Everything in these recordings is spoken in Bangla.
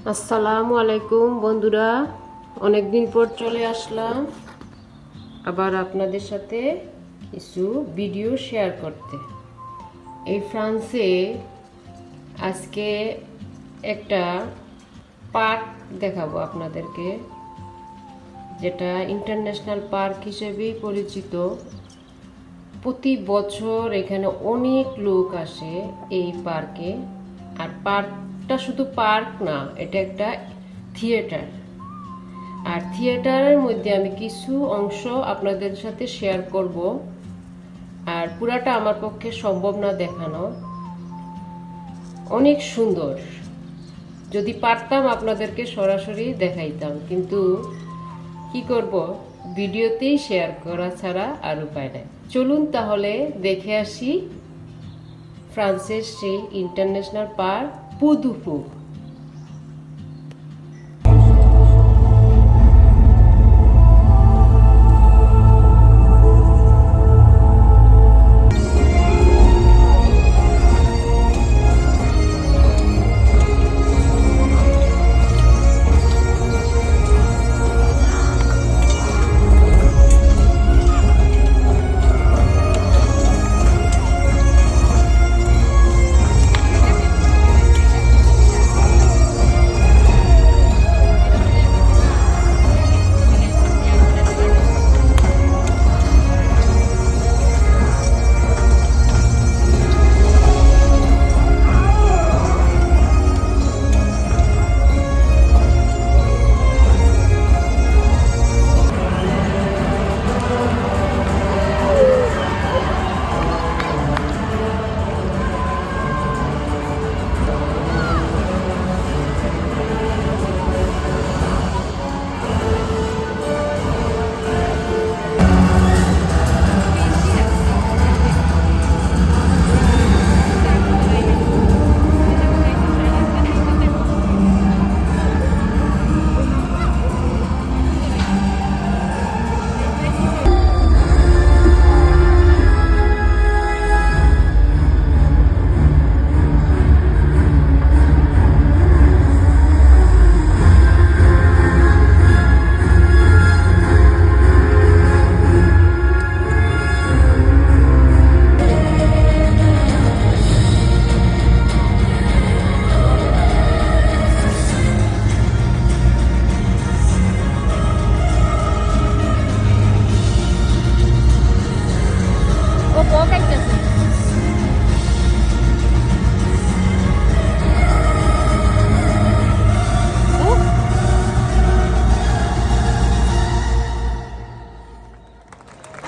আসসালামু আলাইকুম বন্ধুরা, অনেক দিন পর চলে আসলাম আবার আপনাদের সাথে কিছু ভিডিও শেয়ার করতে। এই ফ্রান্সে আজকে একটা পার্ক দেখাবো আপনাদেরকে, যেটা ইন্টারন্যাশনাল পার্ক হিসেবেই পরিচিত। প্রতি বছর এখানে অনেক লোক আসে এই পার্কে। আর পার্কটা শুধু পার্ক না, এটা একটা থিয়েটার। আর থিয়েটারের মধ্যে আমি কিছু অংশ আপনাদের সাথে শেয়ার করব। আর পুরাটা আমার পক্ষে সম্ভব না দেখানো। অনেক সুন্দর, যদি পারতাম আপনাদেরকে সরাসরি দেখাইতাম, কিন্তু কি করব, ভিডিওতেই শেয়ার করা ছাড়া আর উপায় নাই। চলুন তাহলে দেখে আসি ফ্রান্সের সেই ইন্টারন্যাশনাল পার্ক পুদুপু।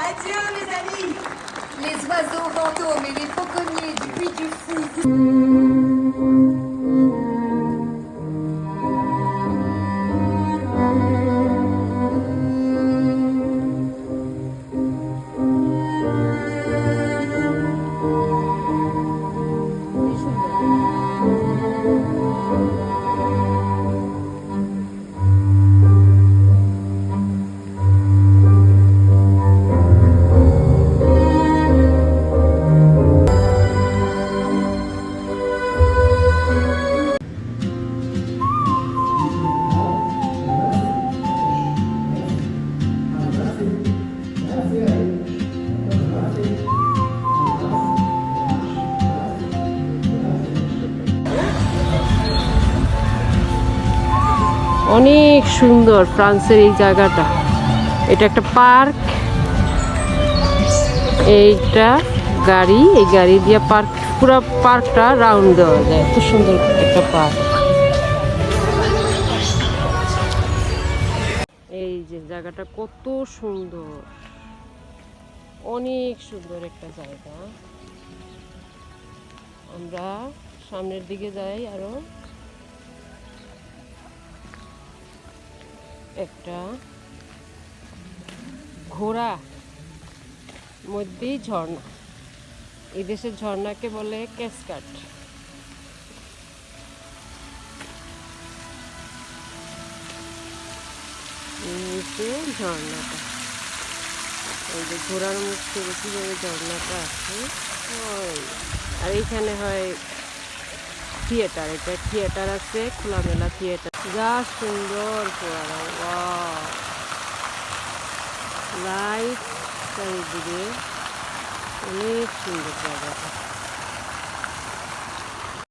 Adieu les amis. Les oiseaux fantômes et les fauconniers du Puy du Fou. অনেক সুন্দর ফ্রান্সের এই জায়গাটা। এটা একটা পার্ক, এইটা গাড়ি, এই গাড়ি দিয়ে পার্ক, পুরো পার্কটা রাউন্ড দেওয়া যায়। এত সুন্দর একটা পার্ক। এই যে জায়গাটা কত সুন্দর, অনেক সুন্দর একটা জায়গা। আমরা সামনের দিকে যাই। আরো একটা ঘোড়া মধ্যেই ঝর্ণা। এই দেশের ঝর্ণাকে বলে ক্যাসকাড। ঝর্ণাটা, এই যে ঘোড়ার মুখ থেকে কিভাবে ঝর্ণাটা আছে। আর এইখানে হয় থিয়েটার, এটা থিয়েটার আছে, খোলামেলা থিয়েটার, যা সুন্দর পোড়ানো, ওয়াও, লাইট চারিদিকে, অনেক সুন্দর জায়গাটা।